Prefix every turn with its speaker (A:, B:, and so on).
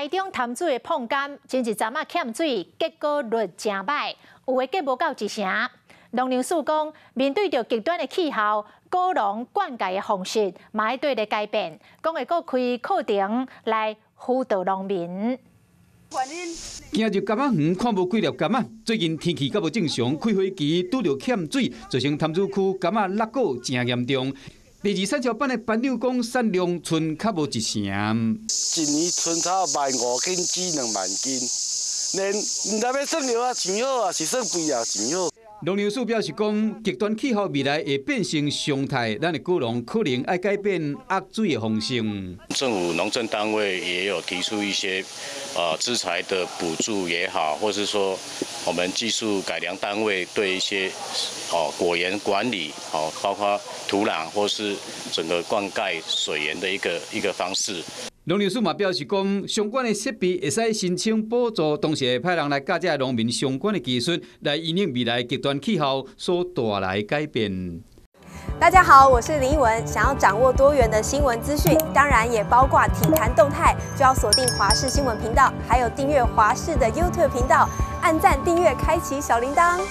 A: 台中潭水的碰柑，前一阵欠水，结果率真歹，有诶结无到一成。农粮署讲，面对着极端的气候，果农灌溉的方式嘛要对咧改变，讲会搁开课程来辅导农民。
B: 今日柑仔园看无几粒柑仔，最近天气较无正常，开花期拄着欠水，造成潭水区柑仔落果真严重。第二产销班的班长讲，产量剩较无一成。
C: 一年剩差15000斤至2万斤，连内要算了啊，真好啊，是算肥啊，真好。
B: 农粮署表示讲，极端气候未来会变成常态，咱的果农可能要改变压水的方式。
D: 政府农政单位也有提出一些资材的补助也好，或是说我们技术改良单位对一些果园管理包括土壤或是整个灌溉水源的一个方式。
B: 农粮署嘛表示讲，相关的设备会使申请补助，同时会派人来教这农民相关的技术，来应应未来极端气候所带来的改变。
E: 大家好，我是林依文。想要掌握多元的新闻资讯，当然也包括体坛动态，就要锁定华视新闻频道，还有订阅华视的 YouTube 频道，按赞、订阅、开启小铃铛。